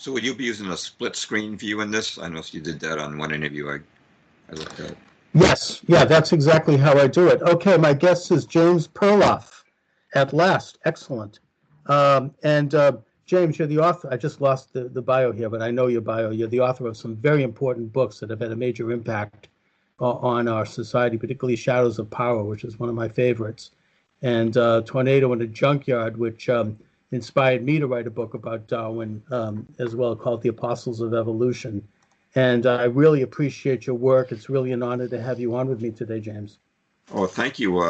So would you be using a split screen view in this? I noticed you did that on one interview I looked at. Yes, yeah, that's exactly how I do it. Okay, my guest is James Perloff. At last, excellent. And James, you're the author. I just lost the bio here, but I know your bio. You're the author of some very important books that have had a major impact on our society, particularly Shadows of Power, which is one of my favorites, and Tornado in a Junkyard, which inspired me to write a book about Darwin as well, called The Apostles of Evolution. And I really appreciate your work. It's really an honor to have you on with me today, James. Oh, thank you.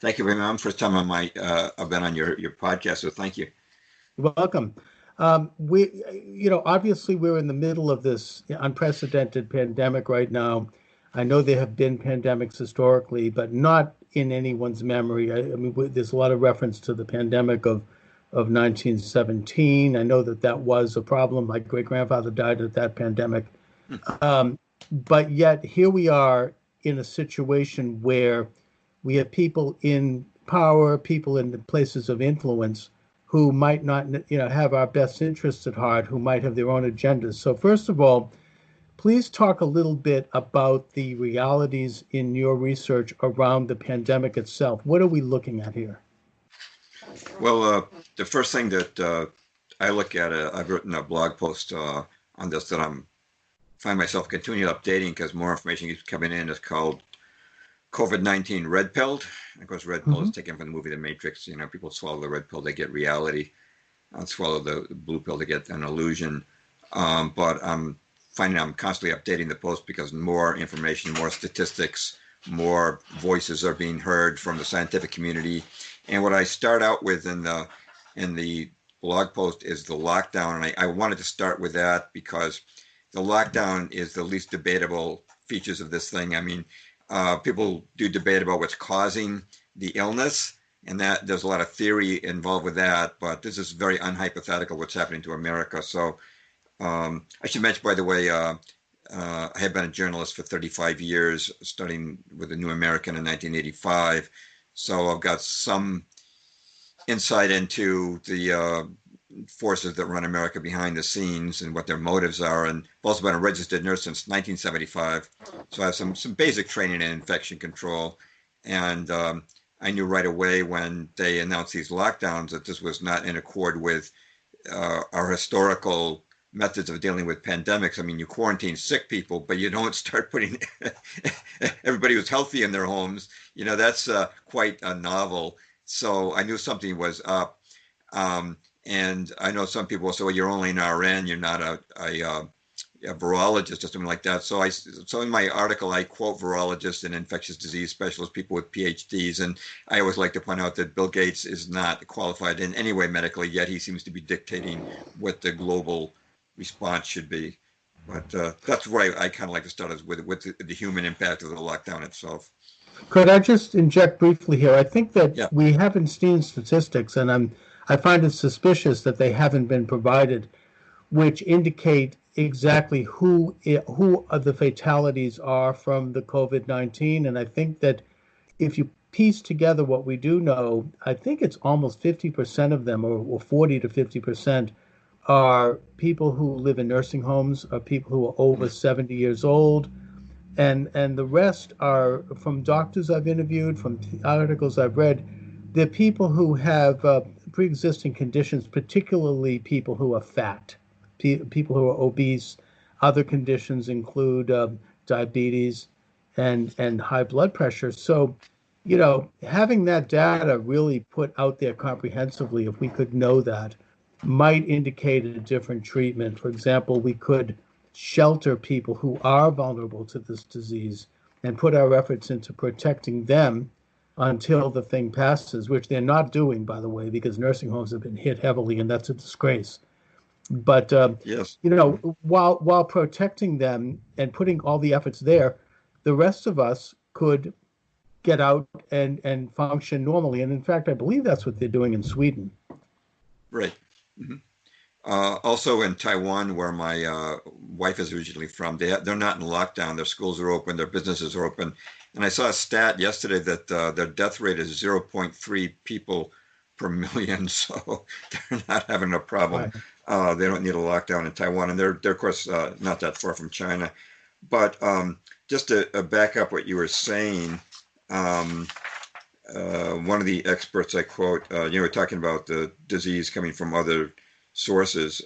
Thank you very much. First time I've been on your podcast, so thank you. You're welcome. Obviously we're in the middle of this unprecedented pandemic right now. I know there have been pandemics historically, but not in anyone's memory. I mean, there's a lot of reference to the pandemic of 1917. I know that was a problem. My great-grandfather died of that pandemic. But yet here we are in a situation where we have people in power, people in the places of influence who might not, have our best interests at heart, who might have their own agendas. So first of all, please talk a little bit about the realities in your research around the pandemic itself. What are we looking at here? Well, the first thing that I look at, I've written a blog post on this that find myself continually updating because more information keeps coming in. It's called COVID-19 Red Pilled. Of course, Red Pill is taken from the movie The Matrix. People swallow the red pill, they get reality. Swallow the blue pill to get an illusion. But I'm finding I'm constantly updating the post because more information, more statistics, more voices are being heard from the scientific community. And what I start out with in the blog post is the lockdown. And I wanted to start with that because the lockdown is the least debatable features of this thing. I mean, people do debate about what's causing the illness, and that there's a lot of theory involved with that, but this is very unhypothetical what's happening to America. So I should mention, by the way, I have been a journalist for 35 years, studying with the New American in 1985. So I've got some insight into the forces that run America behind the scenes and what their motives are. And I've also been a registered nurse since 1975. So I have some basic training in infection control. And I knew right away when they announced these lockdowns that this was not in accord with our historical methods of dealing with pandemics. I mean, you quarantine sick people, but you don't start putting everybody who's healthy in their homes. That's quite a novel. So I knew something was up. And I know some people will say, well, you're only an RN, you're not a virologist or something like that. So in my article, I quote virologists and infectious disease specialists, people with PhDs. And I always like to point out that Bill Gates is not qualified in any way medically, yet he seems to be dictating what the global response should be. But that's where I kind of like to start with the human impact of the lockdown itself. Could I just inject briefly here? I think that we haven't seen statistics, and I find it suspicious that they haven't been provided, which indicate exactly who the fatalities are from the COVID-19. And I think that if you piece together what we do know, I think it's almost 50% of them, or 40 to 50%, are people who live in nursing homes, are people who are over 70 years old. And the rest are from doctors I've interviewed, from articles I've read. They're people who have pre-existing conditions, particularly people who are fat, people who are obese. Other conditions include diabetes and high blood pressure. So, having that data really put out there comprehensively, if we could know that, might indicate a different treatment. For example, we could shelter people who are vulnerable to this disease and put our efforts into protecting them until the thing passes, which they're not doing, by the way, because nursing homes have been hit heavily, and that's a disgrace. But, yes, while protecting them and putting all the efforts there, the rest of us could get out and function normally. And in fact, I believe that's what they're doing in Sweden. Right. Mm-hmm. Also in Taiwan, where my wife is originally from, they're not in lockdown. Their schools are open, their businesses are open. And I saw a stat yesterday that their death rate is 0.3 people per million, so they're not having a problem. Right. They don't need a lockdown in Taiwan, and they're of course not that far from China. But just to back up what you were saying, um, one of the experts I quote, we're talking about the disease coming from other sources.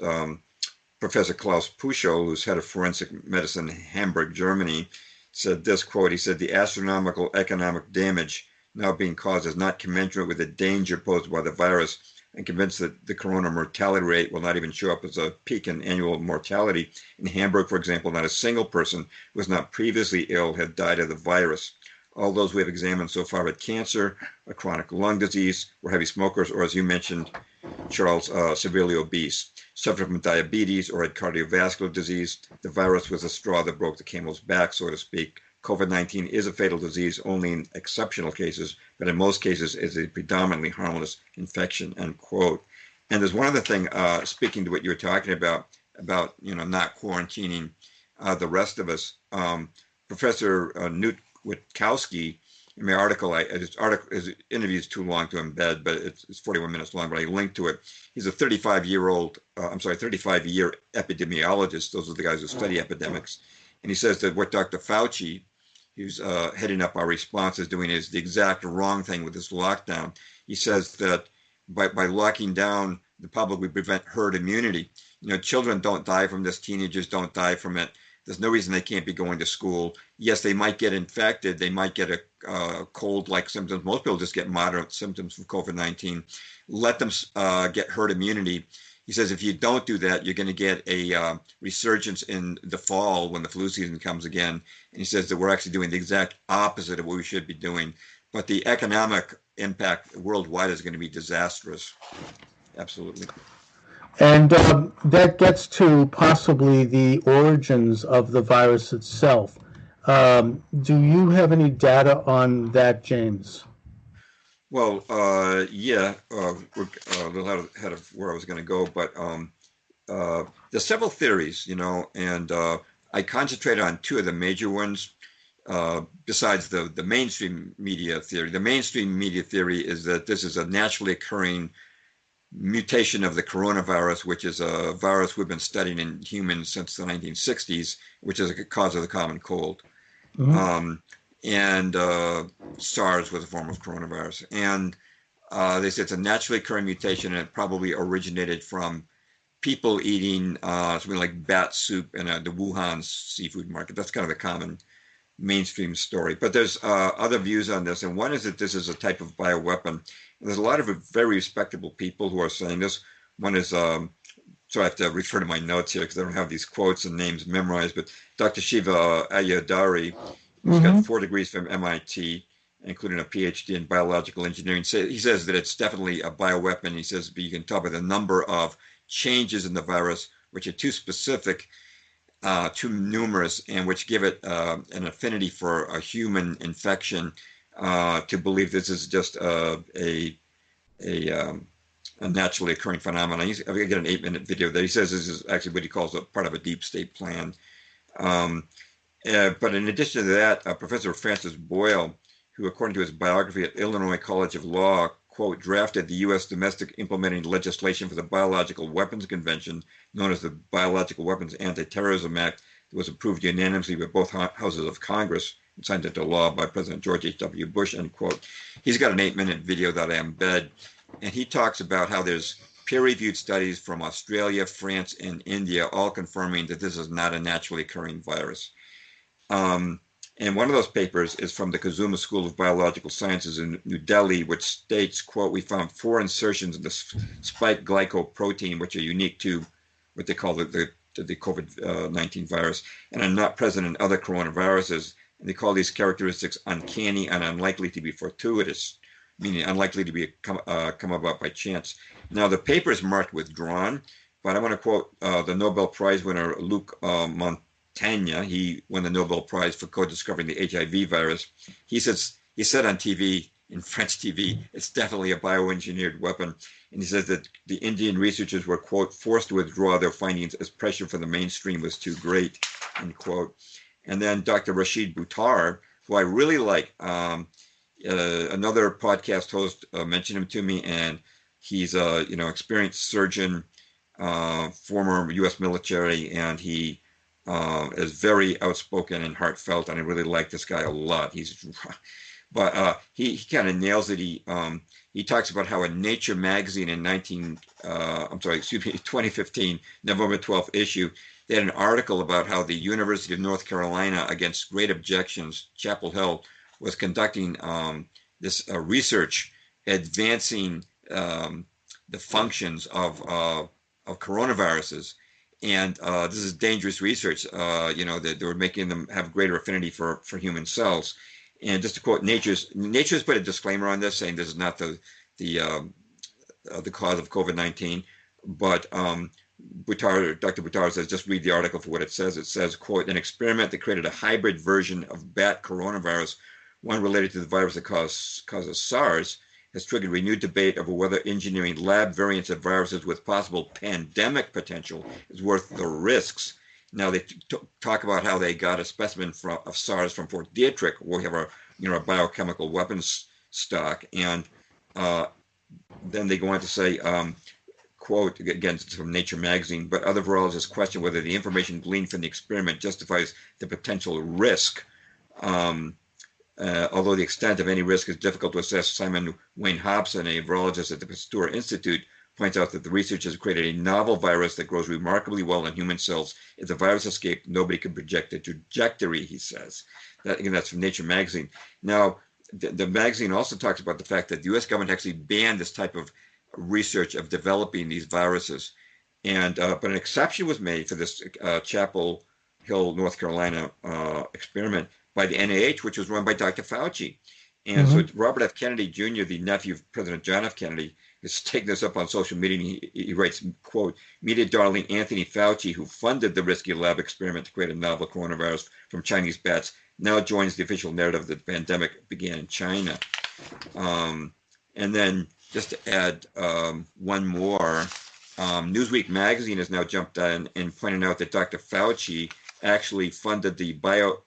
Professor Klaus Puschel, who's head of forensic medicine in Hamburg, Germany, said this quote. He said, "The astronomical economic damage now being caused is not commensurate with the danger posed by the virus, and convinced that the corona mortality rate will not even show up as a peak in annual mortality. In Hamburg, for example, not a single person who was not previously ill had died of the virus. All those we have examined so far had cancer, a chronic lung disease, were heavy smokers, or as you mentioned, Charles, severely obese, suffered from diabetes or had cardiovascular disease. The virus was the straw that broke the camel's back, so to speak. COVID-19 is a fatal disease only in exceptional cases, but in most cases is a predominantly harmless infection," end quote. And there's one other thing, speaking to what you were talking about not quarantining the rest of us. Professor Newt Witkowski, in my article, his interview is too long to embed, but it's 41 minutes long, but I linked to it. He's a 35-year epidemiologist. Those are the guys who study epidemics. And he says that what Dr. Fauci, who's heading up our response, is doing is the exact wrong thing with this lockdown. He says that by locking down the public, we prevent herd immunity. Children don't die from this. Teenagers don't die from it. There's no reason they can't be going to school. Yes, they might get infected. They might get a cold-like symptoms. Most people just get moderate symptoms from COVID-19. Let them get herd immunity. He says if you don't do that, you're going to get a resurgence in the fall when the flu season comes again. And he says that we're actually doing the exact opposite of what we should be doing. But the economic impact worldwide is going to be disastrous. Absolutely. And that gets to possibly the origins of the virus itself. Do you have any data on that, James? Well, yeah, we're a little ahead of where I was going to go, but there's several theories, and I concentrated on two of the major ones besides the mainstream media theory. The mainstream media theory is that this is a naturally occurring mutation of the coronavirus, which is a virus we've been studying in humans since the 1960s, which is a cause of the common cold. Mm-hmm. And SARS was a form of coronavirus. And they say it's a naturally occurring mutation, and it probably originated from people eating something like bat soup in the Wuhan seafood market. That's kind of the common mainstream story. But there's other views on this, and one is that this is a type of bioweapon. There's a lot of very respectable people who are saying this. One is, so I have to refer to my notes here because I don't have these quotes and names memorized, but Dr. Shiva Ayadari, who's got 4 degrees from MIT, including a PhD in biological engineering. He says that it's definitely a bioweapon. He says, but you can tell by the number of changes in the virus, which are too specific, too numerous, and which give it an affinity for a human infection, to believe this is just a naturally occurring phenomenon. I've got an 8-minute video there. He says this is actually what he calls a part of a deep state plan. But in addition to that, Professor Francis Boyle, who according to his biography at Illinois College of Law, quote, drafted the U.S. domestic implementing legislation for the Biological Weapons Convention, known as the Biological Weapons Anti-Terrorism Act, that was approved unanimously by both houses of Congress and signed into law by President George H.W. Bush, end quote. He's got an 8-minute video that I embed, and he talks about how there's peer-reviewed studies from Australia, France, and India, all confirming that this is not a naturally occurring virus. And one of those papers is from the Kazuma School of Biological Sciences in New Delhi, which states, quote, we found 4 insertions in the spike glycoprotein, which are unique to what they call the COVID-19 virus, and are not present in other coronaviruses. And they call these characteristics uncanny and unlikely to be fortuitous, meaning unlikely to be come about by chance. Now, the paper is marked withdrawn, but I want to quote the Nobel Prize winner, Luc Montagnier. He won the Nobel Prize for co-discovering the HIV virus. He said on TV, in French TV, it's definitely a bioengineered weapon. And he says that the Indian researchers were, quote, forced to withdraw their findings as pressure from the mainstream was too great, end quote. And then Dr. Rashid Buttar, who I really like, another podcast host mentioned him to me, and He's a experienced surgeon, former U.S. military, and he is very outspoken and heartfelt. And I really like this guy a lot. But he kind of nails it. He talks about how in Nature magazine in 2015 November 12th issue, they had an article about how the University of North Carolina, against great objections, Chapel Hill was conducting this research advancing the functions of coronaviruses. And this is dangerous research, that they were making them have greater affinity for human cells. And just to quote Nature's put a disclaimer on this, saying this is not the cause of COVID-19, but Dr. Buttar says, just read the article for what it says. It says, quote, an experiment that created a hybrid version of bat coronavirus, one related to the virus that causes SARS, has triggered renewed debate over whether engineering lab variants of viruses with possible pandemic potential is worth the risks. Now they talk about how they got a specimen of SARS from Fort Detrick, where we have a biochemical weapons stock, and then they go on to say, quote, again, it's from Nature magazine, but other virologists question whether the information gleaned from the experiment justifies the potential risk. Although the extent of any risk is difficult to assess, Simon Wayne Hobson, a virologist at the Pasteur Institute, points out that the research has created a novel virus that grows remarkably well in human cells. If the virus escaped, nobody could project the trajectory, he says. That's from Nature magazine. Now, the magazine also talks about the fact that the U.S. government actually banned this type of research of developing these viruses. And but an exception was made for this Chapel Hill, North Carolina experiment by the NIH, which was run by Dr. Fauci. And so Robert F. Kennedy Jr., the nephew of President John F. Kennedy, is taking this up on social media. And he writes, quote, media darling Anthony Fauci, who funded the risky lab experiment to create a novel coronavirus from Chinese bats, now joins the official narrative that the pandemic began in China. And then just to add one more, Newsweek magazine has now jumped on and pointed out that Dr. Fauci actually funded the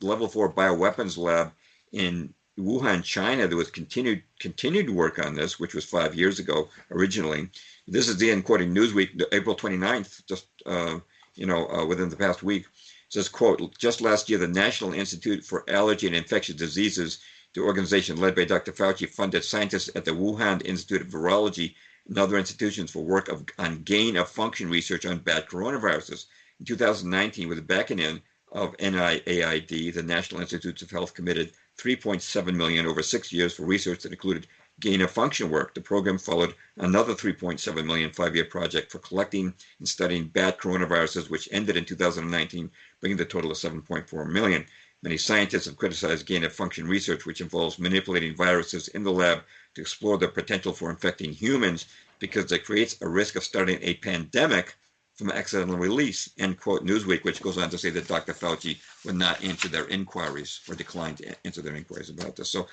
level 4 bioweapons lab in Wuhan, China, that was continued work on this, which was 5 years ago originally. This is the end, quoting Newsweek, April 29th, just within the past week. It says, quote, just last year, the National Institute for Allergy and Infectious Diseases, the organization led by Dr. Fauci, funded scientists at the Wuhan Institute of Virology and other institutions for work on gain-of-function research on bat coronaviruses. In 2019, with the backing of NIAID, the National Institutes of Health committed $3.7 million over 6 years for research that included gain-of-function work. The program followed another $3.7 million 5-year project for collecting and studying bat coronaviruses, which ended in 2019, bringing the total to $7.4 million. Many scientists have criticized gain-of-function research, which involves manipulating viruses in the lab to explore their potential for infecting humans, because it creates a risk of starting a pandemic from accidental release, end quote Newsweek, which goes on to say that Dr. Fauci would not answer their inquiries or declined to answer their inquiries about this. So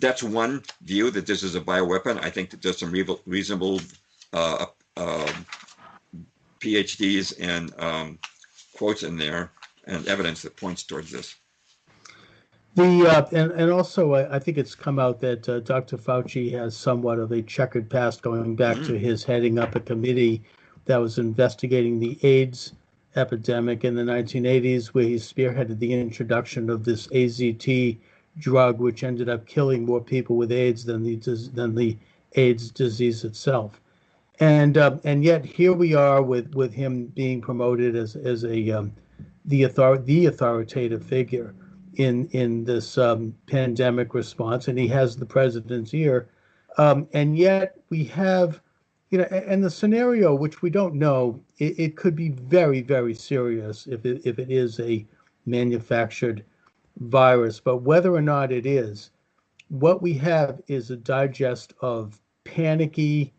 that's one view, that this is a bioweapon. I think that there's some reasonable PhDs and quotes in there and evidence that points towards this. And also, I think it's come out that Dr. Fauci has somewhat of a checkered past, going back to his heading up a committee that was investigating the AIDS epidemic in the 1980s, where he spearheaded the introduction of this AZT drug, which ended up killing more people with AIDS than the AIDS disease itself. And yet here we are with him being promoted as the authoritative figure in this pandemic response, and he has the president's ear. And yet we have, and the scenario, which we don't know, it could be very, very serious if it is a manufactured virus. But whether or not it is, what we have is a digest of panicky,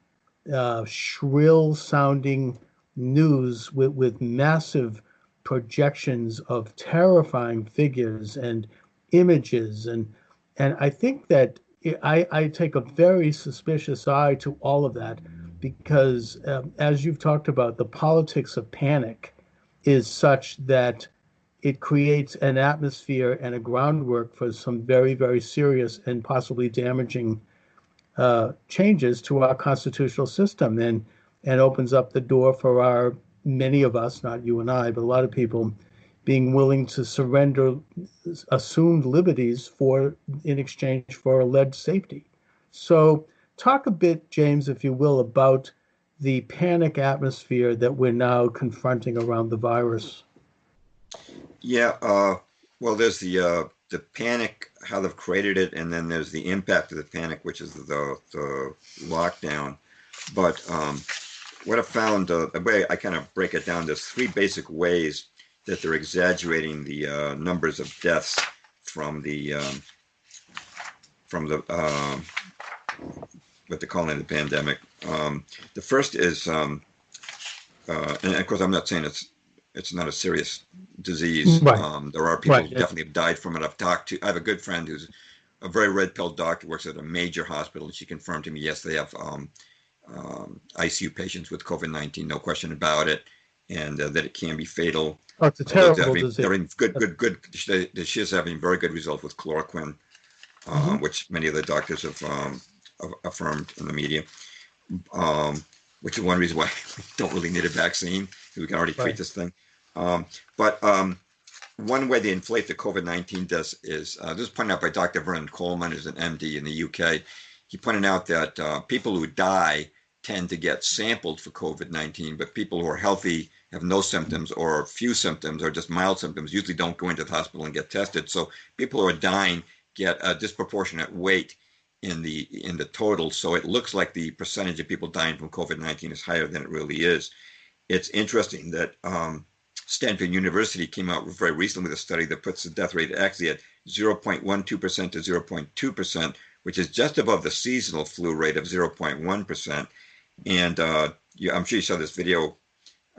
shrill-sounding news with massive projections of terrifying figures and images. And I think that I take a very suspicious eye to all of that, because as you've talked about, the politics of panic is such that it creates an atmosphere and a groundwork for some very, very serious and possibly damaging changes to our constitutional system and opens up the door for many of us, not you and I, but a lot of people being willing to surrender assumed liberties in exchange for alleged safety. So talk a bit, James, if you will, about the panic atmosphere that we're now confronting around the virus. Yeah, well, there's the panic, how they've created it, and then there's the impact of the panic, which is the lockdown. But what I found, the way I kind of break it down, there's three basic ways that they're exaggerating the numbers of deaths from the what they're calling the pandemic. The first is, and of course, I'm not saying it's not a serious disease. Right. There are people Right. who definitely have died from it. I've talked to, I have a good friend who's a very red-pilled doctor, works at a major hospital, and she confirmed to me, yes, they have ICU patients with COVID-19, no question about it, and that it can be fatal. Oh, it's a terrible disease. They're in good. She is having very good results with chloroquine, which many of the doctors have affirmed in the media, which is one reason why we don't really need a vaccine. We can already treat this thing. But one way they inflate the COVID-19 deaths is, this is pointed out by Dr. Vernon Coleman, who's an MD in the UK. He pointed out that people who die tend to get sampled for COVID-19, but people who are healthy, have no symptoms or few symptoms or just mild symptoms, usually don't go into the hospital and get tested. So people who are dying get a disproportionate weight in the total. So it looks like the percentage of people dying from COVID-19 is higher than it really is. It's interesting that Stanford University came out very recently with a study that puts the death rate actually at 0.12% to 0.2%, which is just above the seasonal flu rate of 0.1%. And I'm sure you saw this video.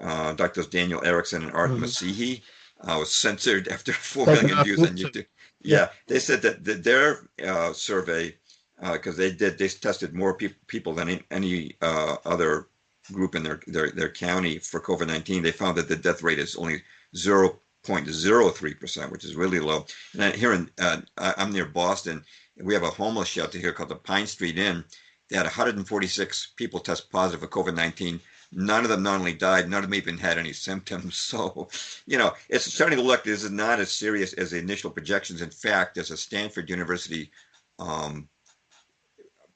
Doctors Daniel Erickson and Art Masihi was censored after 4 million views on YouTube. Yeah, they said that their survey, because they tested more people than any other group in their county for COVID-19. They found that the death rate is only 0.03%, which is really low. And here I'm near Boston. We have a homeless shelter here called the Pine Street Inn. They had 146 people test positive for COVID-19. None of them not only died, none of them even had any symptoms. So, it's starting to look, this is not as serious as the initial projections. In fact, there's a Stanford University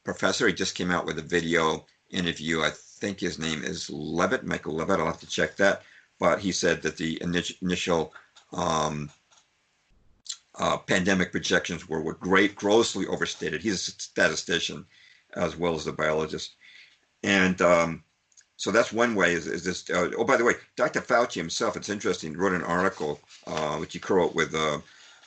professor. He just came out with a video interview. I think his name is Levitt, Michael Levitt. I'll have to check that. But he said that the initial pandemic projections were grossly overstated. He's a statistician as well as a biologist. And so that's one way is this. Oh, by the way, Dr. Fauci himself, it's interesting, wrote an article which he co-wrote with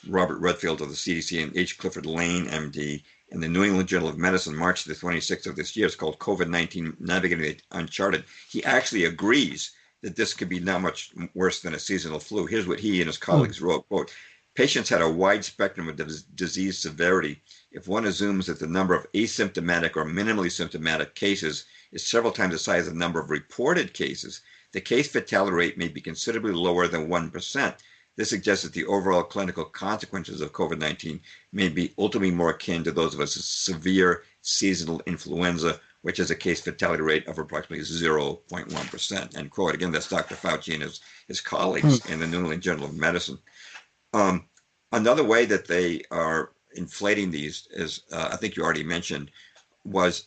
Robert Redfield of the CDC and H. Clifford Lane, MD, in the New England Journal of Medicine, March the 26th of this year. It's called COVID-19 Navigating the Uncharted. He actually agrees that this could be not much worse than a seasonal flu. Here's what he and his colleagues wrote, quote, patients had a wide spectrum of disease severity. If one assumes that the number of asymptomatic or minimally symptomatic cases is several times the size of the number of reported cases, the case fatality rate may be considerably lower than 1%. This suggests that the overall clinical consequences of COVID-19 may be ultimately more akin to those of a severe seasonal influenza, which has a case fatality rate of approximately 0.1%. End quote. Again, that's Dr. Fauci and his colleagues in the New England Journal of Medicine. Another way that they are inflating these is, I think you already mentioned,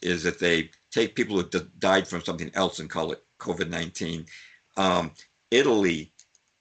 is that they take people who died from something else and call it COVID-19. Italy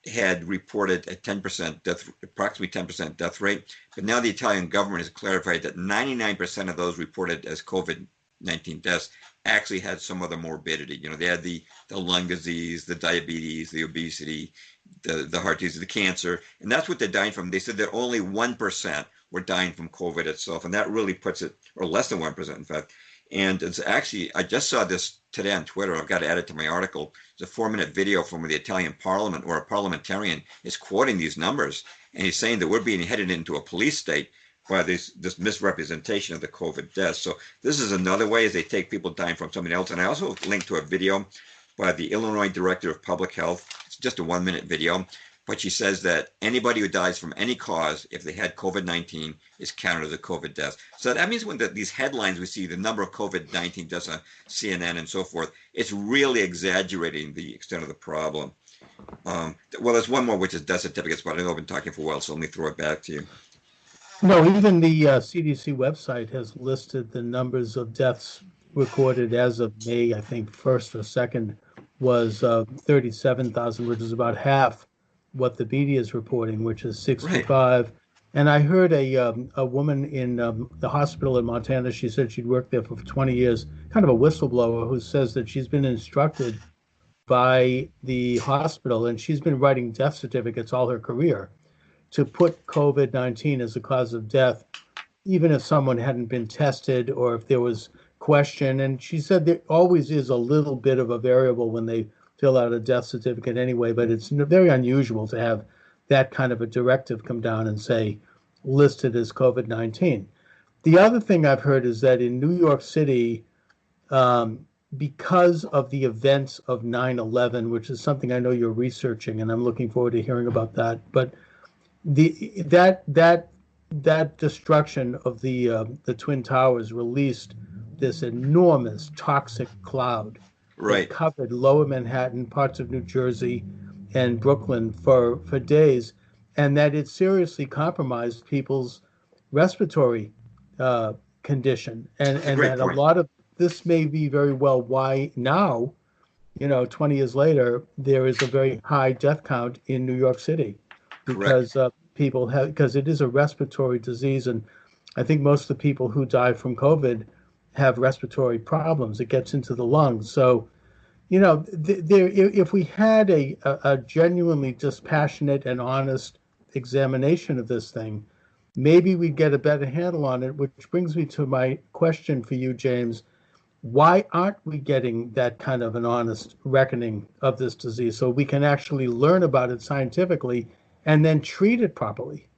had reported a 10% death, approximately 10% death rate, but now the Italian government has clarified that 99% of those reported as COVID-19 deaths actually had some other morbidity. They had the lung disease, the diabetes, the obesity, the heart disease, the cancer, and that's what they're dying from. They said that only 1% were dying from COVID itself, and that really puts it, or less than 1%, in fact. And it's actually, I just saw this today on Twitter. I've got to add it to my article. It's a 4-minute video from the Italian parliament where a parliamentarian is quoting these numbers, and he's saying that we're being headed into a police state by this misrepresentation of the COVID deaths. So this is another way as they take people dying from something else. And I also linked to a video by the Illinois Director of Public Health. It's just a 1-minute video. but she says that anybody who dies from any cause, if they had COVID-19, is counted as a COVID death. So that means when these headlines we see, the number of COVID-19 deaths on CNN and so forth, it's really exaggerating the extent of the problem. Well, there's one more, which is death certificates, but I know I've been talking for a while, so let me throw it back to you. No, even the CDC website has listed the numbers of deaths recorded as of May, I think, 1st or 2nd, was 37,000, which is about half what the media is reporting, which is 65. Right. And I heard a woman in the hospital in Montana, she said she'd worked there for 20 years, kind of a whistleblower, who says that she's been instructed by the hospital, and she's been writing death certificates all her career, to put COVID-19 as a cause of death, even if someone hadn't been tested or if there was question. And she said there always is a little bit of a variable when they fill out a death certificate anyway, but it's very unusual to have that kind of a directive come down and say, listed as COVID-19. The other thing I've heard is that in New York City, because of the events of 9/11, which is something I know you're researching, and I'm looking forward to hearing about that, but that destruction of the Twin Towers released this enormous toxic cloud that covered Lower Manhattan, parts of New Jersey, and Brooklyn for days, and that it seriously compromised people's respiratory condition, and that a lot of this may be very well why now, 20 years later, there is a very high death count in New York City. Because because it is a respiratory disease, and I think most of the people who die from COVID have respiratory problems. It gets into the lungs. So, if we had a genuinely dispassionate and honest examination of this thing, maybe we'd get a better handle on it, which brings me to my question for you, James. Why aren't we getting that kind of an honest reckoning of this disease so we can actually learn about it scientifically and then treat it properly?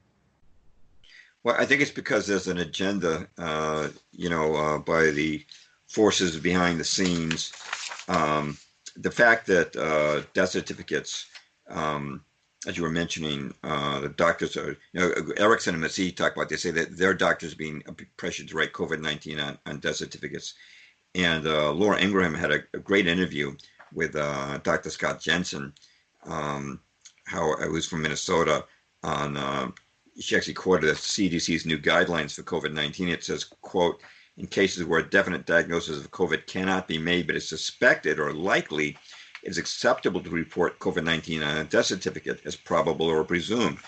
Well, I think it's because there's an agenda, by the forces behind the scenes. The fact that death certificates, as you were mentioning, the doctors are, Erickson and Massey talk about, they say that their doctors being pressured to write COVID-19 on death certificates. And Laura Ingraham had a great interview with Dr. Scott Jensen, how it was from Minnesota, on she actually quoted the CDC's new guidelines for COVID-19. It says, quote, in cases where a definite diagnosis of COVID cannot be made but is suspected or likely, it is acceptable to report COVID-19 on a death certificate as probable or presumed.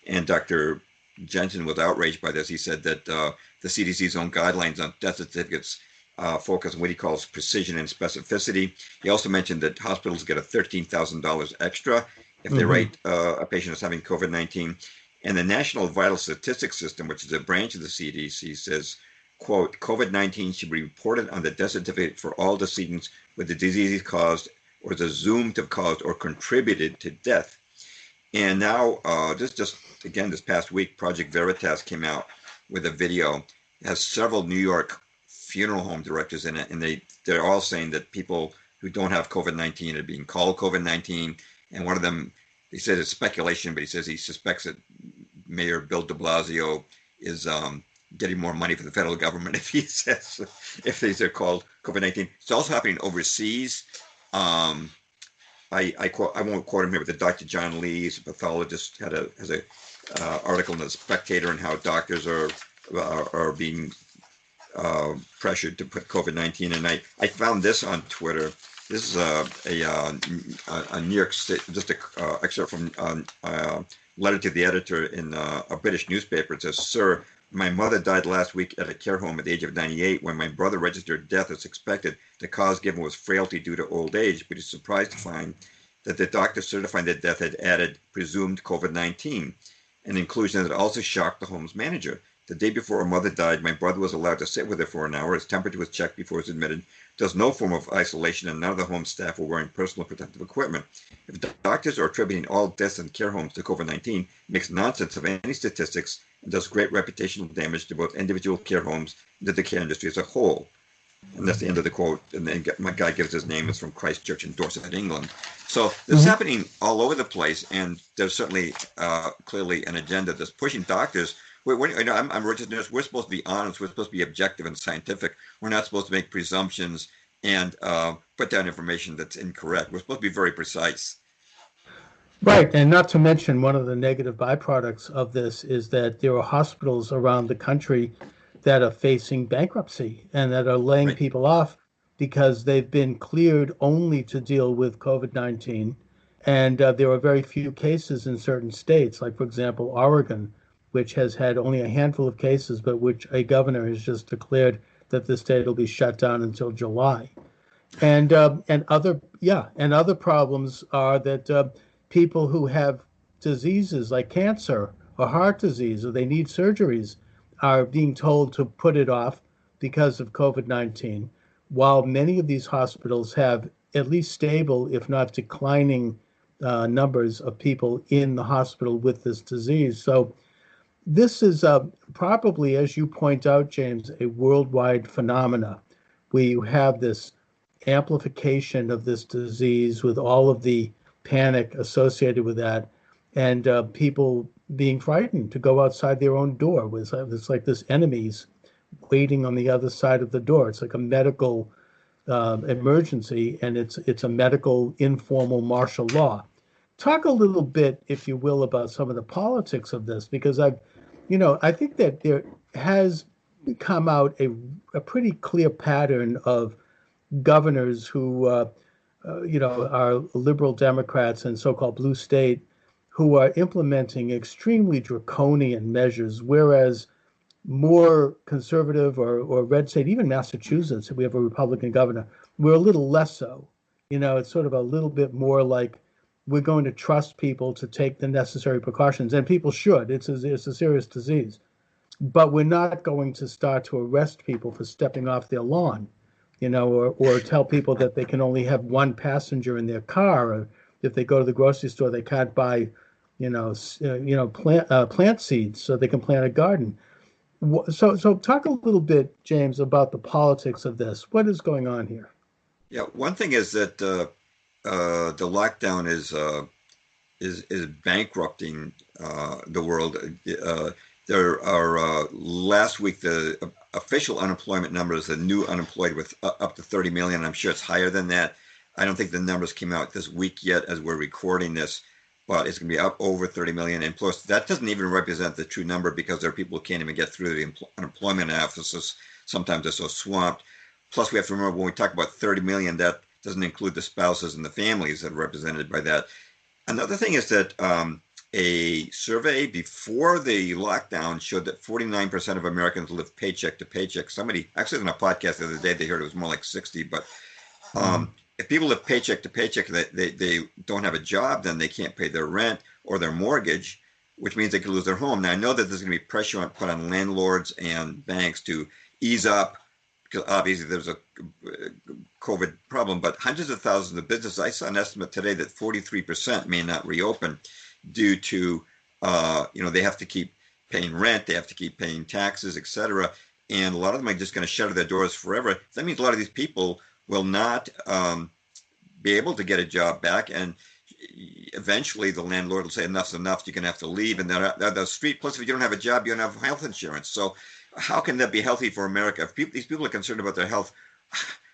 And Dr. Jensen was outraged by this. He said that the CDC's own guidelines on death certificates focus on what he calls precision and specificity. He also mentioned that hospitals get a $13,000 extra if they write a patient as having COVID-19. And the National Vital Statistics System, which is a branch of the CDC, says, quote, COVID-19 should be reported on the death certificate for all decedents with the disease caused or is assumed to have caused or contributed to death. And now, this past week, Project Veritas came out with a video. It has several New York funeral home directors in it, and they're all saying that people who don't have COVID-19 are being called COVID-19. And one of them, he said it's speculation, but he says he suspects that Mayor Bill de Blasio is getting more money from the federal government if these are called COVID-19. It's also happening overseas. I won't quote him here, but the Dr. John Lee, he's a pathologist, has a article in the Spectator on how doctors are being pressured to put COVID-19. And I found this on Twitter. This is a New York State, just a excerpt from a letter to the editor in a British newspaper. It says, "Sir, my mother died last week at a care home at the age of 98 when my brother registered death as expected. The cause given was frailty due to old age, but he's surprised to find that the doctor certifying that death had added presumed COVID-19, an inclusion that also shocked the home's manager. The day before her mother died, my brother was allowed to sit with her for an hour. His temperature was checked before he was admitted. There was no form of isolation, and none of the home staff were wearing personal protective equipment. If doctors are attributing all deaths in care homes to COVID-19, it makes nonsense of any statistics and does great reputational damage to both individual care homes and to the care industry as a whole." And that's the end of the quote. And then my guy gives his name. It's from Christchurch in Dorset, England. So this is happening all over the place, and there's certainly clearly an agenda that's pushing doctors. I'm a registered nurse. We're supposed to be honest. We're supposed to be objective and scientific. We're not supposed to make presumptions and put down information that's incorrect. We're supposed to be very precise. Right, and not to mention one of the negative byproducts of this is that there are hospitals around the country that are facing bankruptcy and that are laying people off because they've been cleared only to deal with COVID-19. And there are very few cases in certain states, like, for example, Oregon, which has had only a handful of cases, but which a governor has just declared that the state will be shut down until July. And other problems are that people who have diseases like cancer or heart disease, or they need surgeries, are being told to put it off because of COVID-19, while many of these hospitals have at least stable, if not declining, numbers of people in the hospital with this disease. So this is probably, as you point out, James, a worldwide phenomena. We have this amplification of this disease with all of the panic associated with that, and people being frightened to go outside their own door. It's like this enemies waiting on the other side of the door. It's like a medical emergency, and it's a medical informal martial law. Talk a little bit, if you will, about some of the politics of this, because I think that there has come out a pretty clear pattern of governors who are liberal Democrats and so-called blue state, who are implementing extremely draconian measures, whereas more conservative or red state, even Massachusetts, we have a Republican governor, we're a little less so. It's sort of a little bit more like we're going to trust people to take the necessary precautions, and people should. It's a serious disease. But we're not going to start to arrest people for stepping off their lawn, or tell people that they can only have one passenger in their car, or if they go to the grocery store, they can't buy, plant seeds so they can plant a garden. So talk a little bit, James, about the politics of this. What is going on here? Yeah, one thing is that the lockdown is bankrupting the world. There are last week the official unemployment numbers, the new unemployed with up to 30 million. I'm sure it's higher than that. I don't think the numbers came out this week yet as we're recording this, but it's going to be up over 30 million. And plus, that doesn't even represent the true number because there are people who can't even get through the unemployment analysis. Sometimes they're so swamped. Plus, we have to remember when we talk about 30 million, that doesn't include the spouses and the families that are represented by that. Another thing is that a survey before the lockdown showed that 49% of Americans live paycheck to paycheck. Somebody, actually on a podcast the other day, they heard it was more like 60, but if people live paycheck to paycheck, they don't have a job, then they can't pay their rent or their mortgage, which means they could lose their home. Now, I know that there's going to be pressure put on landlords and banks to ease up, because obviously there's a COVID problem, but hundreds of thousands of businesses, I saw an estimate today that 43% may not reopen due to, they have to keep paying rent, they have to keep paying taxes, etc. And a lot of them are just going to shutter their doors forever. That means a lot of these people will not be able to get a job back, and eventually the landlord will say enough's enough, you're going to have to leave, and they're the street. Plus, if you don't have a job, you don't have health insurance. So how can that be healthy for America? If these people are concerned about their health,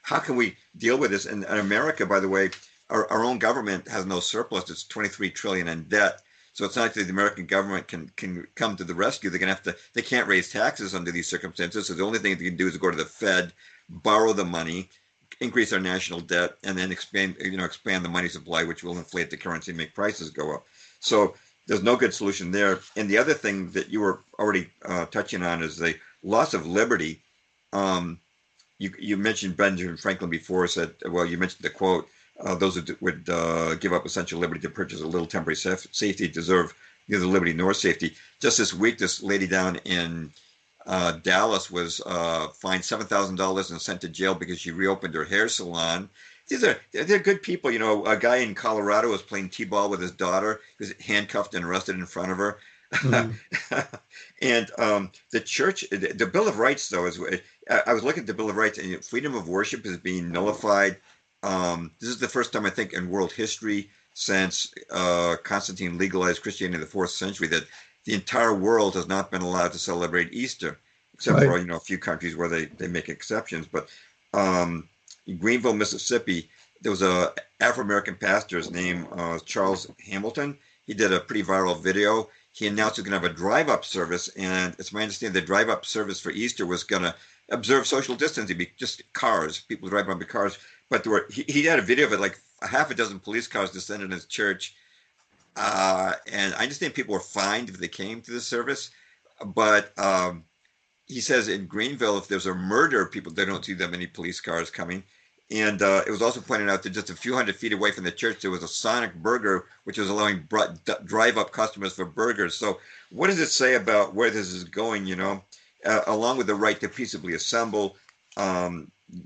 how can we deal with this? And America, by the way, our own government has no surplus. It's 23 trillion in debt. So it's not like the American government can come to the rescue. They can't raise taxes under these circumstances. So the only thing they can do is go to the Fed, borrow the money, increase our national debt, and then expand the money supply, which will inflate the currency and make prices go up. So there's no good solution there. And the other thing that you were already touching on is the loss of liberty. You mentioned Benjamin Franklin before, said, well, you mentioned the quote, those who would give up essential liberty to purchase a little temporary safety deserve neither liberty nor safety. Just this week, this lady down in Dallas was fined $7,000 and sent to jail because she reopened her hair salon. They're good people. A guy in Colorado was playing t-ball with his daughter. He was handcuffed and arrested in front of her. Mm-hmm. And the church, the Bill of Rights, though, I was looking at the Bill of Rights, and freedom of worship is being nullified. This is the first time I think in world history since Constantine legalized Christianity in the fourth century that the entire world has not been allowed to celebrate Easter, except Right. for a few countries where they make exceptions. But um, in Greenville, Mississippi, there was a Afro American pastor named Charles Hamilton. He did a pretty viral video. He announced he was going to have a drive-up service, and it's my understanding the drive-up service for Easter was going to observe social distancing, be just cars, people driving by cars. But he had a video of it, like a half a dozen police cars descended on his church. And I understand people were fined if they came to the service, but he says in Greenville, if there's a murder, people they don't see that many police cars coming. And it was also pointed out that just a few hundred feet away from the church, there was a Sonic Burger, which was allowing drive-up customers for burgers. So what does it say about where this is going, along with the right to peaceably assemble?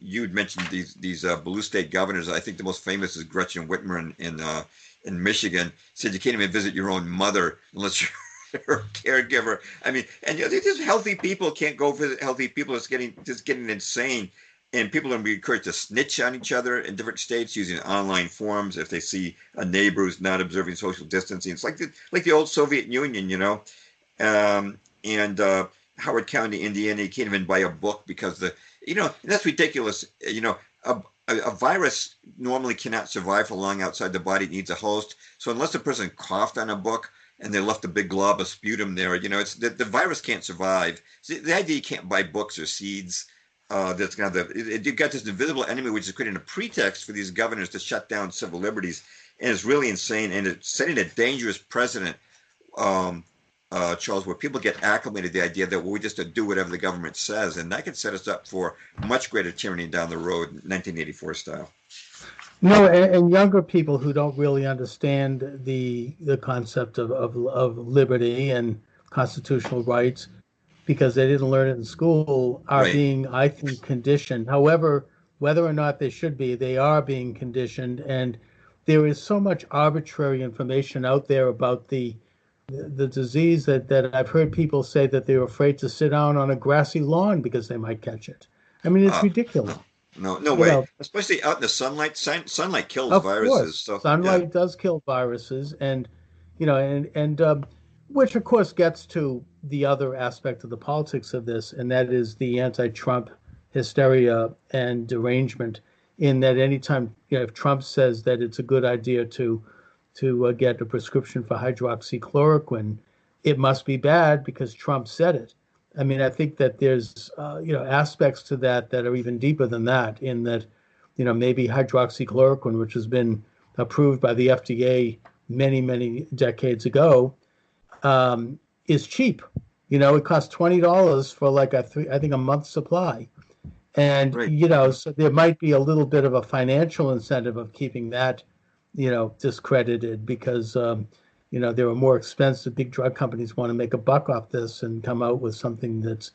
You'd mentioned these blue state governors. I think the most famous is Gretchen Whitmer in Michigan. Said you can't even visit your own mother unless you're a caregiver. I mean, and these healthy people can't go visit healthy people. It's getting insane. And people are going to be encouraged to snitch on each other in different states using online forums if they see a neighbor who's not observing social distancing. It's like the old Soviet Union, and Howard County, Indiana, you can't even buy a book because that's ridiculous. A virus normally cannot survive for long outside the body. It needs a host. So unless a person coughed on a book and they left a big glob of sputum there, it's the virus can't survive. So the idea you can't buy books or seeds. That's kind of you've got this invisible enemy which is creating a pretext for these governors to shut down civil liberties, and it's really insane, and it's setting a dangerous precedent, Charles, where people get acclimated to the idea that we just do whatever the government says, and that could set us up for much greater tyranny down the road, 1984 style. No, and younger people who don't really understand the concept of liberty and constitutional rights because they didn't learn it in school are Right. being, I think, conditioned. However, whether or not they should be, they are being conditioned, and there is so much arbitrary information out there about the disease that I've heard people say that they're afraid to sit down on a grassy lawn because they might catch it. I mean, it's ridiculous. No You way. know, Especially out in the sunlight. Sunlight kills of viruses. course, So yeah. sunlight does kill viruses, and which of course gets to the other aspect of the politics of this, and that is the anti-Trump hysteria and derangement. In that, anytime if Trump says that it's a good idea to get a prescription for hydroxychloroquine, it must be bad because Trump said it. I mean, I think that there's aspects to that are even deeper than that. In that, maybe hydroxychloroquine, which has been approved by the FDA many decades ago, is cheap. It costs $20 for like I think a month's supply, and Right. so there might be a little bit of a financial incentive of keeping that discredited because there are more expensive. Big drug companies want to make a buck off this and come out with something that's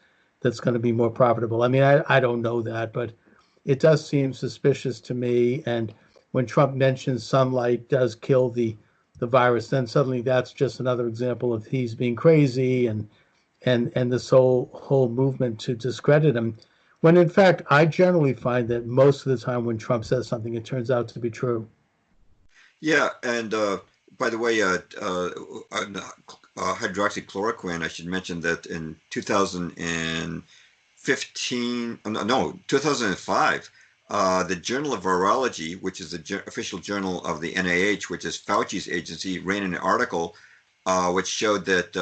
going to be more profitable. I mean, I don't know that, but it does seem suspicious to me. And when Trump mentions sunlight does kill the virus, then suddenly that's just another example of he's being crazy and this whole movement to discredit him. When in fact, I generally find that most of the time when Trump says something, it turns out to be true. Yeah, and by the way, hydroxychloroquine, I should mention that in 2015, no, 2005, the Journal of Virology, which is the official journal of the NIH, which is Fauci's agency, ran an article which showed that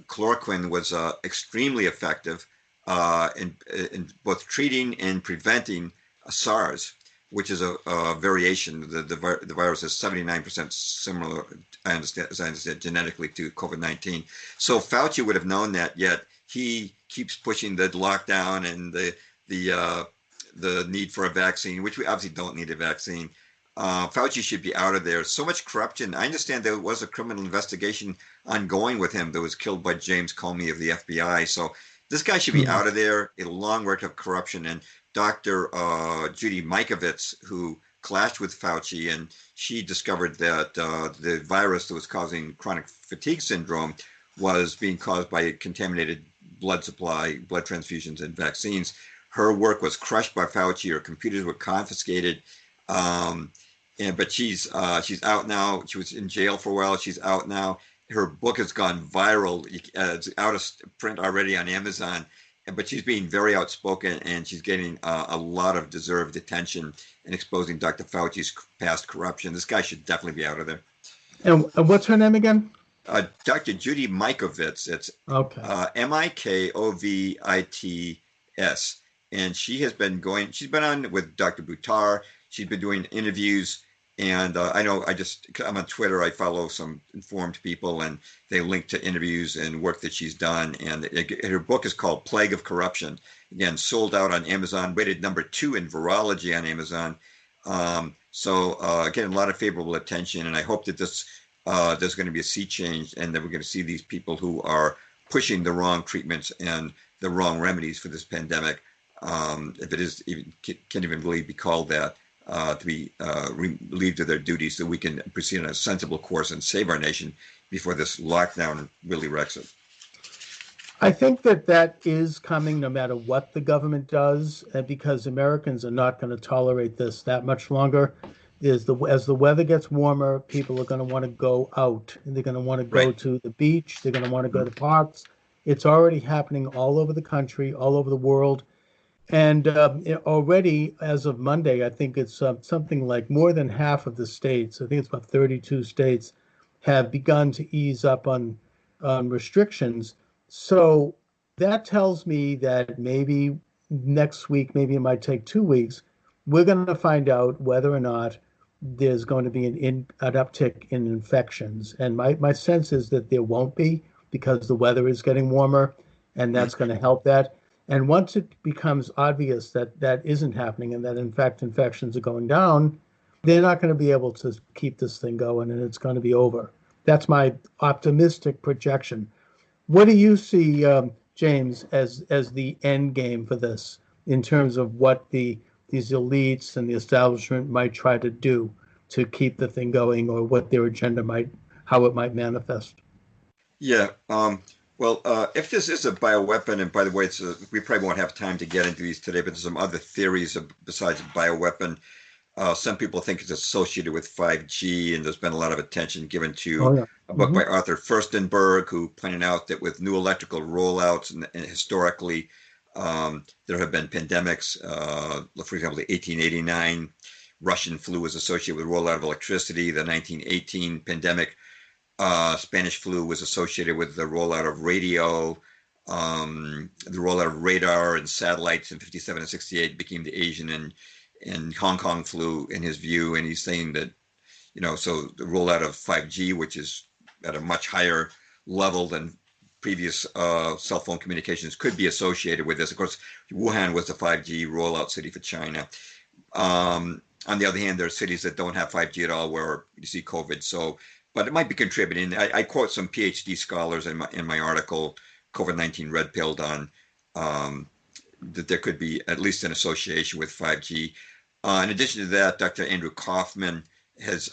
chloroquine was extremely effective in both treating and preventing SARS, which is a variation. The virus is 79% similar, as I understand, genetically to COVID-19. So Fauci would have known that, yet he keeps pushing the lockdown and the need for a vaccine, which we obviously don't need a vaccine. Fauci should be out of there. So much corruption. I understand there was a criminal investigation ongoing with him that was killed by James Comey of the FBI. So this guy should be out of there. A long record of corruption. And Dr. Judy Mikovits, who clashed with Fauci, and she discovered that the virus that was causing chronic fatigue syndrome was being caused by contaminated blood supply, blood transfusions, and vaccines. Her work was crushed by Fauci. Her computers were confiscated. But she's out now. She was in jail for a while. She's out now. Her book has gone viral. It's out of print already on Amazon. But she's being very outspoken, and she's getting a lot of deserved attention in exposing Dr. Fauci's past corruption. This guy should definitely be out of there. And what's her name again? Dr. Judy Mikovits. It's okay. Mikovits. And she's been on with Dr. Buttar. She's been doing interviews. And I'm on Twitter. I follow some informed people, and they link to interviews and work that she's done. And her book is called Plague of Corruption. Again, sold out on Amazon, rated number 2 in virology on Amazon. Again, a lot of favorable attention. And I hope that there's going to be a sea change, and that we're going to see these people who are pushing the wrong treatments and the wrong remedies for this pandemic, if it is can even really be called that, to be relieved of their duties, so we can proceed on a sensible course and save our nation before this lockdown really wrecks it. I think that is coming no matter what the government does, because Americans are not going to tolerate this that much longer. As the weather gets warmer, people are going to want to go out. They're going to want to go to the beach. They're going to want to go to parks. It's already happening all over the country, all over the world. And already, as of Monday, I think it's something like more than half of the states, I think it's about 32 states, have begun to ease up on restrictions. So that tells me that maybe next week, maybe it might take 2 weeks, we're going to find out whether or not there's going to be an uptick in infections. And my sense is that there won't be, because the weather is getting warmer, and that's going to help that. And once it becomes obvious that that isn't happening, and that in fact infections are going down, they're not going to be able to keep this thing going, and it's going to be over. That's my optimistic projection. What do you see, James, as the end game for this, in terms of what these elites and the establishment might try to do to keep the thing going, or what their agenda how it might manifest? Yeah. Well, if this is a bioweapon, and by the way, we probably won't have time to get into these today, but there's some other theories besides bioweapon. Some people think it's associated with 5G, and there's been a lot of attention given to a book by Arthur Furstenberg, who pointed out that with new electrical rollouts, and historically, there have been pandemics. For example, the 1889 Russian flu was associated with rollout of electricity. The 1918 pandemic, Spanish flu, was associated with the rollout of radio. The rollout of radar and satellites in 57 and 68 became the Asian and Hong Kong flu, in his view. And he's saying that, so the rollout of 5G, which is at a much higher level than previous cell phone communications, could be associated with this. Of course, Wuhan was the 5G rollout city for China. On the other hand, there are cities that don't have 5G at all where you see COVID. But it might be contributing. I quote some PhD scholars in my article, COVID-19 Red Pilled, on that there could be at least an association with 5G. In addition to that, Dr. Andrew Kaufman has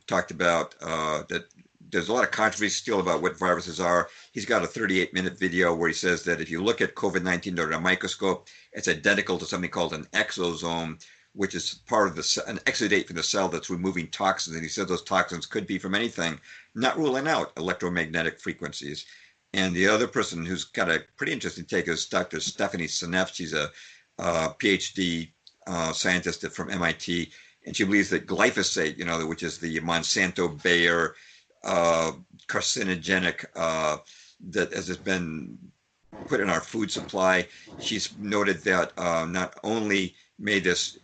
talked about that there's a lot of controversy still about what viruses are. He's got a 38-minute video where he says that if you look at COVID-19 under a microscope, it's identical to something called an exosome, which is part of an exudate from the cell that's removing toxins. And he said those toxins could be from anything, not ruling out electromagnetic frequencies. And the other person who's got a pretty interesting take is Dr. Stephanie Seneff. She's a PhD scientist from MIT, and she believes that glyphosate, which is the Monsanto Bayer carcinogenic that has been put in our food supply. She's noted that not only may this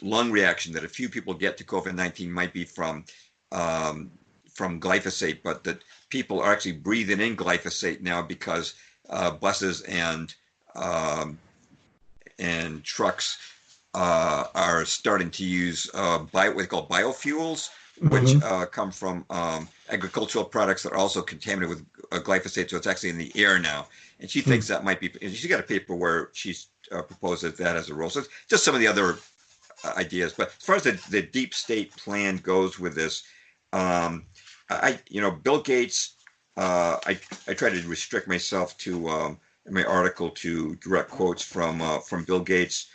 lung reaction that a few people get to COVID-19 might be from glyphosate, but that people are actually breathing in glyphosate now because buses and trucks are starting to use what they call biofuels, which come from agricultural products that are also contaminated with glyphosate. So it's actually in the air now. And she thinks that might be, and she's got a paper where she's proposes that as a role. So it's just some of the other ideas. But as far as the deep state plan goes with this, Bill Gates, I try to restrict myself to in my article to direct quotes from Bill Gates.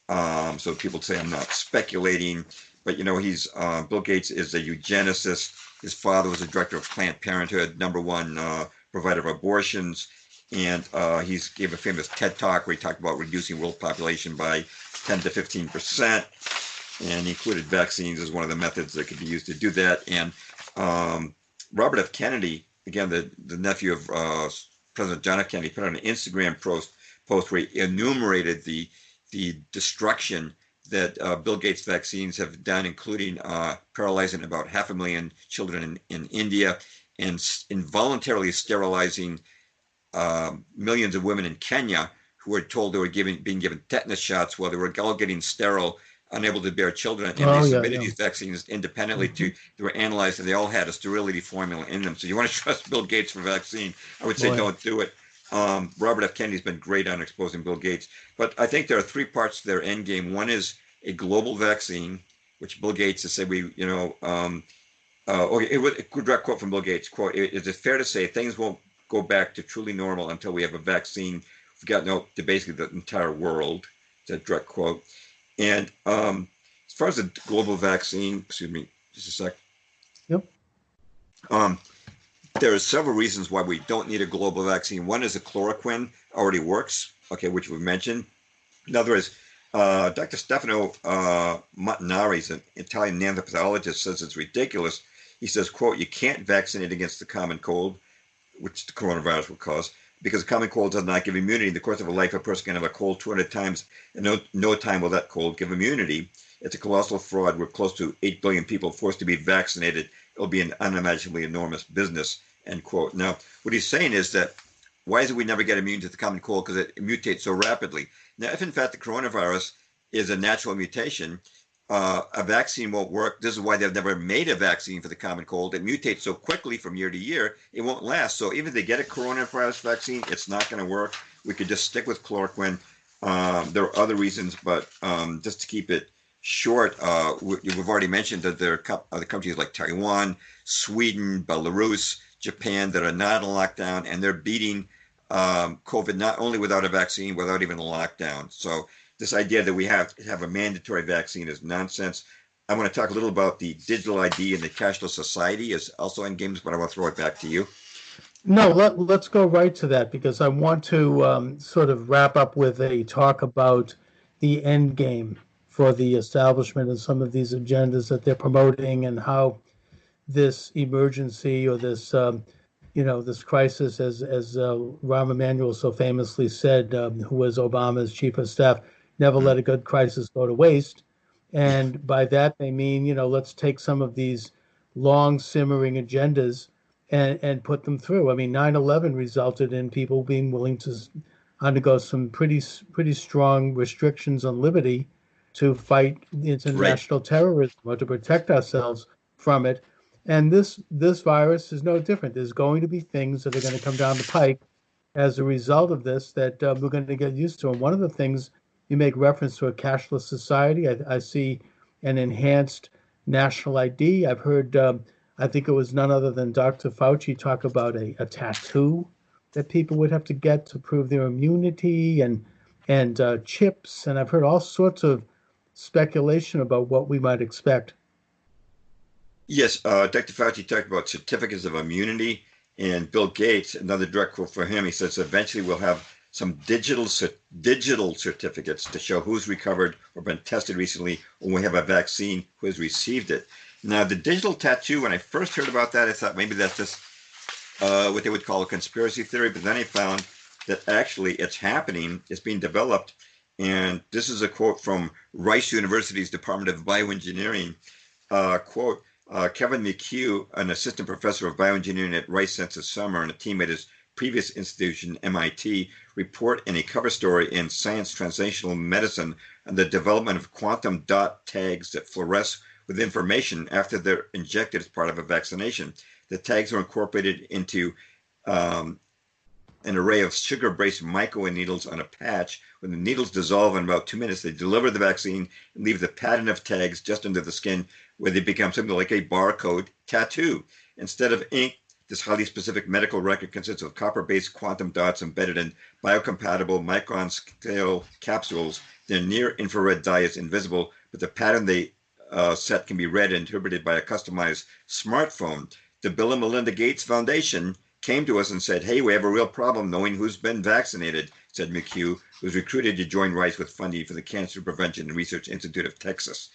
So people say I'm not speculating, but he's Bill Gates is a eugenicist. His father was a director of Planned Parenthood, number one provider of abortions, and he's gave a famous TED talk where he talked about reducing world population by 10 to 15%, and he included vaccines as one of the methods that could be used to do that. And Robert F. Kennedy, again, the nephew of President John F. Kennedy, put out an Instagram post where he enumerated the destruction that Bill Gates vaccines have done, including paralyzing about 500,000 children in India and involuntarily sterilizing millions of women in Kenya who were told they were being given tetanus shots while they were all getting sterile, unable to bear children. And they submitted these vaccines independently they were analyzed, and they all had a sterility formula in them. So you want to trust Bill Gates for vaccine? I would say don't do it. Robert F. Kennedy's been great on exposing Bill Gates, but I think there are three parts to their end game. One is a global vaccine, which Bill Gates has said a direct quote from Bill Gates, quote, "Is it fair to say things won't go back to truly normal until we have a vaccine to basically the entire world?" It's a direct quote. And as far as the global vaccine, excuse me, just a sec. Yep. There are several reasons why we don't need a global vaccine. One is the chloroquine already works, which we've mentioned. Another is Dr. Stefano Montanari, an Italian nanopathologist, says it's ridiculous. He says, quote, "You can't vaccinate against the common cold, which the coronavirus will cause, because the common cold does not give immunity. In the course of a life, a person can have a cold 200 times, and no time will that cold give immunity. It's a colossal fraud. We're close to 8 billion people forced to be vaccinated. It'll be an unimaginably enormous business," end quote. Now, what he's saying is that why is it we never get immune to the common cold? Because it mutates so rapidly. Now, if in fact the coronavirus is a natural mutation, a vaccine won't work. This is why they've never made a vaccine for the common cold. It mutates so quickly from year to year, it won't last. So even if they get a coronavirus vaccine, it's not going to work. We could just stick with chloroquine. There are other reasons, but just to keep it short, we've already mentioned that there are other countries like Taiwan, Sweden, Belarus, Japan that are not in lockdown, and they're beating COVID not only without a vaccine, without even a lockdown. So this idea that we have to have a mandatory vaccine is nonsense. I want to talk a little about the digital ID and the cashless society is also in games, but I want to throw it back to you. No, let's go right to that, because I want to sort of wrap up with a talk about the end game for the establishment and some of these agendas that they're promoting, and how this emergency or this this crisis, as Rahm Emanuel so famously said, who was Obama's chief of staff, never let a good crisis go to waste. And by that they mean, let's take some of these long simmering agendas and put them through. I mean, 9/11 resulted in people being willing to undergo some pretty strong restrictions on liberty to fight international terrorism or to protect ourselves from it. And this virus is no different. There's going to be things that are going to come down the pike as a result of this that we're going to get used to. And one of the things, you make reference to a cashless society. I see an enhanced national ID. I've heard, I think it was none other than Dr. Fauci talk about a tattoo that people would have to get to prove their immunity, and chips. And I've heard all sorts of speculation about what we might expect. Yes, Dr. Fauci talked about certificates of immunity, and Bill Gates, another direct quote for him, he says eventually we'll have some digital certificates to show who's recovered or been tested recently when we have a vaccine, who has received it. Now, the digital tattoo, when I first heard about that, I thought maybe that's just what they would call a conspiracy theory, but then I found that actually it's happening, it's being developed, and this is a quote from Rice University's Department of Bioengineering, quote, Kevin McHugh, an assistant professor of bioengineering at Rice since the summer and a team at his previous institution, MIT, report in a cover story in Science Translational Medicine on the development of quantum dot tags that fluoresce with information after they're injected as part of a vaccination. The tags are incorporated into an array of sugar-based microneedles on a patch. When the needles dissolve in about 2 minutes, they deliver the vaccine and leave the pattern of tags just under the skin, where they become something like a barcode tattoo. Instead of ink, This highly specific medical record consists of copper-based quantum dots embedded in biocompatible micron-scale capsules. Their near-infrared dye is invisible, but the pattern they set can be read and interpreted by a customized smartphone. The Bill and Melinda Gates Foundation came to us and said, hey, we have a real problem knowing who's been vaccinated, said McHugh, who was recruited to join Rice with funding for the Cancer Prevention and Research Institute of Texas.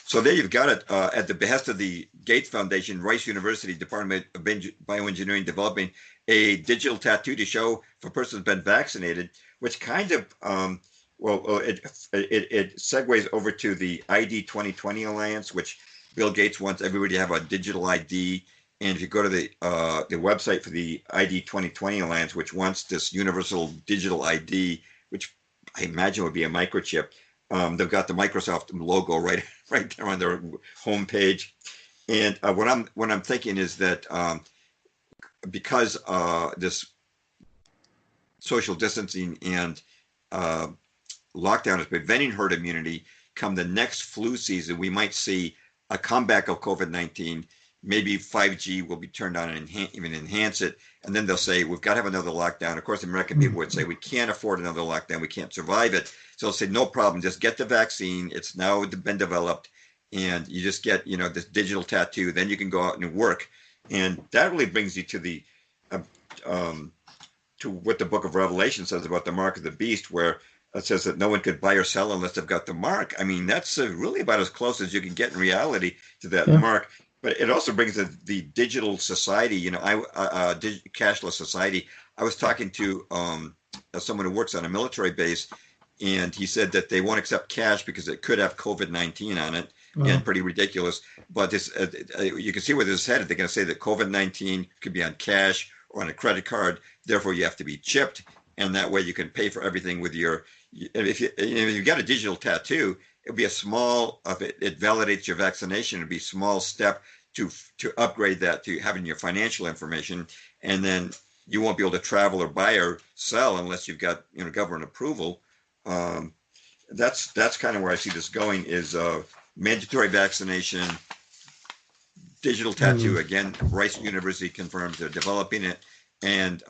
So there you've got it. At the behest of the Gates Foundation, Rice University Department of Bioengineering developing a digital tattoo to show if a person has been vaccinated, which kind of, it segues over to the ID 2020 Alliance, which Bill Gates wants everybody to have a digital ID. And if you go to the website for the ID 2020 Alliance, which wants this universal digital ID, which I imagine would be a microchip, they've got the Microsoft logo right there on their homepage. And what I'm thinking is that because this social distancing and lockdown is preventing herd immunity, come the next flu season, we might see a comeback of COVID-19. Maybe 5G will be turned on and even enhance it. And then they'll say, we've got to have another lockdown. Of course, the American people would say, we can't afford another lockdown. We can't survive it. So they'll say, no problem. Just get the vaccine. It's now been developed. And you just get, this digital tattoo. Then you can go out and work. And that really brings you to the to what the book of Revelation says about the mark of the beast, where it says that no one could buy or sell unless they've got the mark. I mean, that's really about as close as you can get in reality to that mark. But it also brings the digital society, cashless society. I was talking to someone who works on a military base, and he said that they won't accept cash because it could have COVID-19 on it. And pretty ridiculous. But this, you can see where this is headed. They're going to say that COVID-19 could be on cash or on a credit card. Therefore, you have to be chipped, and that way you can pay for everything with your. If you got a digital tattoo, it'll be a small. It validates your vaccination. It'll be a small step to upgrade that to having your financial information, and then you won't be able to travel or buy or sell unless you've got government approval. That's kind of where I see this going. Is mandatory vaccination, digital tattoo. Again, Rice University confirms they're developing it, and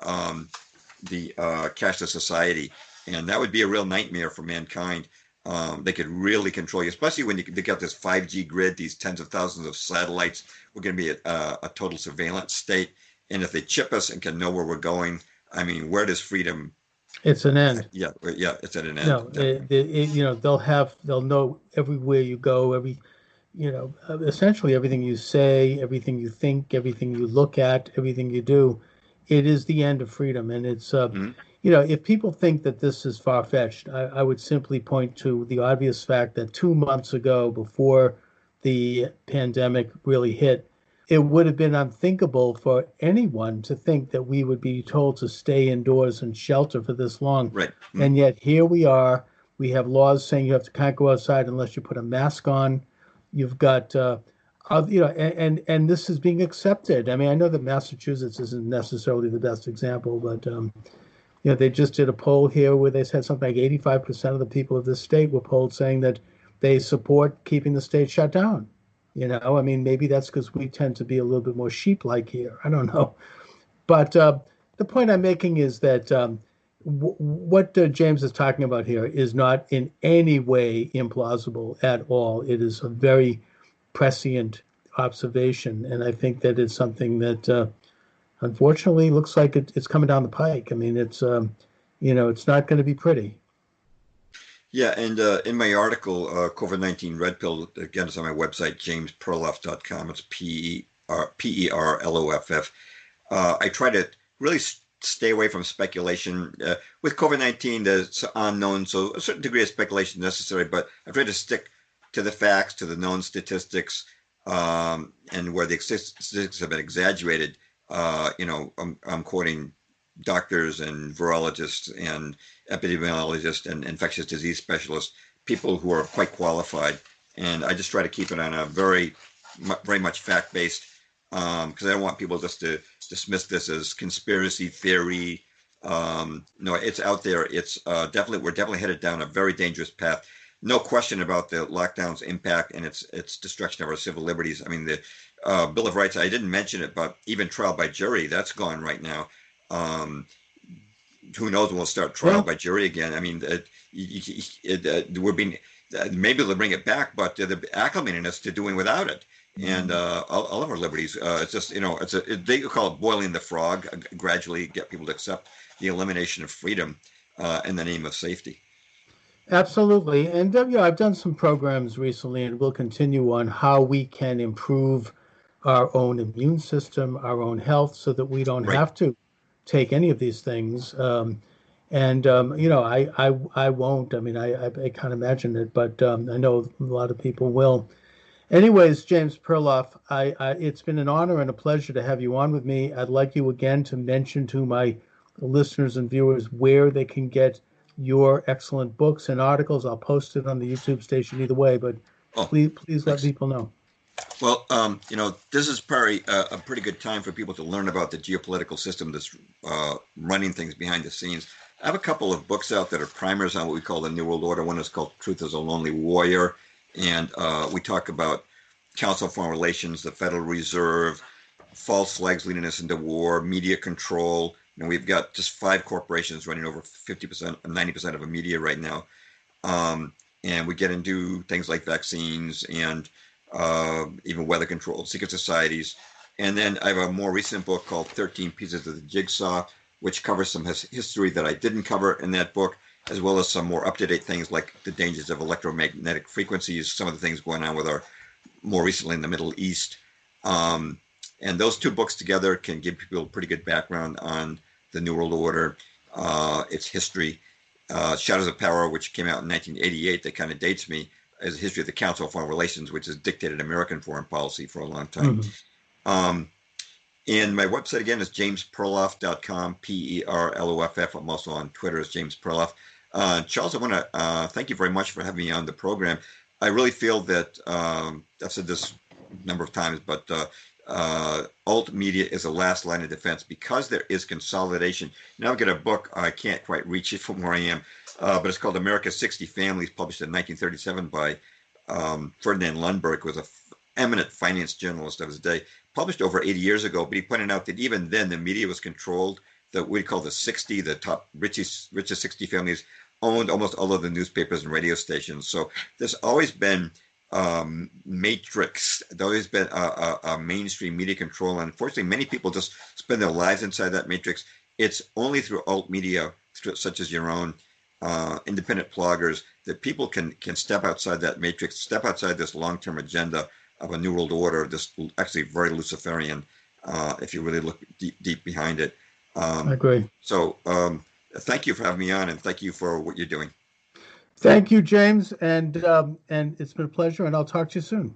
the cashless society. And that would be a real nightmare for mankind. They could really control you, especially when they got this 5G grid, these tens of thousands of satellites. We're going to be a total surveillance state. And if they chip us and can know where we're going, I mean, where does freedom? It's an end. Yeah, it's at an end. No, they'll know everywhere you go, essentially everything you say, everything you think, everything you look at, everything you do. It is the end of freedom. And it's, if people think that this is far-fetched, I would simply point to the obvious fact that 2 months ago, before the pandemic really hit, it would have been unthinkable for anyone to think that we would be told to stay indoors and shelter for this long. Right. And yet here we are. We have laws saying you can't go outside unless you put a mask on. You've got, and this is being accepted. I mean, I know that Massachusetts isn't necessarily the best example, but they just did a poll here where they said something like 85% of the people of this state were polled saying that they support keeping the state shut down. I mean, maybe that's because we tend to be a little bit more sheep-like here. I don't know. But the point I'm making is that what James is talking about here is not in any way implausible at all. It is a very prescient observation. And I think that it's something that, unfortunately, looks like it's coming down the pike. I mean, it's not going to be pretty. Yeah, and in my article, COVID-19 Red Pill, again, it's on my website, jamesperloff.com. It's Perloff. I try to really stay away from speculation. With COVID-19, there's unknown, so a certain degree of speculation is necessary, but I try to stick to the facts, to the known statistics, and where the statistics have been exaggerated. I'm quoting doctors and virologists and epidemiologists and infectious disease specialists, people who are quite qualified. And I just try to keep it on a very, very much fact-based, because I don't want people just to dismiss this as conspiracy theory. No, it's out there. It's we're definitely headed down a very dangerous path. no question about the lockdown's impact and its destruction of our civil liberties. I mean, the Bill of Rights, I didn't mention it, but even trial by jury, that's gone right now. Who knows when we'll start trial by jury again. I mean, we're being, maybe they'll bring it back, but they're acclimating us to doing without it. And all of our liberties, it's just, they call it boiling the frog, gradually get people to accept the elimination of freedom in the name of safety. Absolutely. And I've done some programs recently and we'll continue on how we can improve our own immune system, our own health, so that we don't have to take any of these things. I won't. I mean, I can't imagine it, but I know a lot of people will. Anyways, James Perloff, it's been an honor and a pleasure to have you on with me. I'd like you again to mention to my listeners and viewers where they can get your excellent books and articles. I'll post it on the YouTube station either way, but please let people know. Well, this is probably a pretty good time for people to learn about the geopolitical system that's running things behind the scenes. I have a couple of books out that are primers on what we call the New World Order. One is called Truth is a Lonely Warrior, and we talk about Council on Foreign Relations, the Federal Reserve, false flags leading us into war, media control. And we've got just 5 corporations running over 50%, 90% of the media right now. And we get into things like vaccines and even weather control, secret societies. And then I have a more recent book called 13 Pieces of the Jigsaw, which covers some history that I didn't cover in that book, as well as some more up-to-date things like the dangers of electromagnetic frequencies, some of the things going on with our, more recently in the Middle East. And those 2 books together can give people a pretty good background on the New World Order, its history. Shadows of Power, which came out in 1988, that kind of dates me, as a history of the Council on Foreign Relations, which has dictated American foreign policy for a long time. Mm-hmm. And my website, again, is jamesperloff.com, Perloff. I'm also on Twitter as James Perloff. Charles, I want to thank you very much for having me on the program. I really feel that, I've said this a number of times, but alt media is the last line of defense because there is consolidation. Now I've got a book, I can't quite reach it from where I am, but it's called America's 60 Families, published in 1937 by Ferdinand Lundberg, who was an eminent finance journalist of his day, published over 80 years ago, but he pointed out that even then the media was controlled, that we call the 60, the top richest 60 families owned almost all of the newspapers and radio stations. So there's always been matrix. There's always been a mainstream media control. And unfortunately, many people just spend their lives inside that matrix. It's only through alt media, such as your own, independent bloggers, that people can step outside that matrix, step outside this long-term agenda of a New World Order, this actually very Luciferian, if you really look deep behind it. I agree. So thank you for having me on, and thank you for what you're doing. Thank you, James, and it's been a pleasure, and I'll talk to you soon.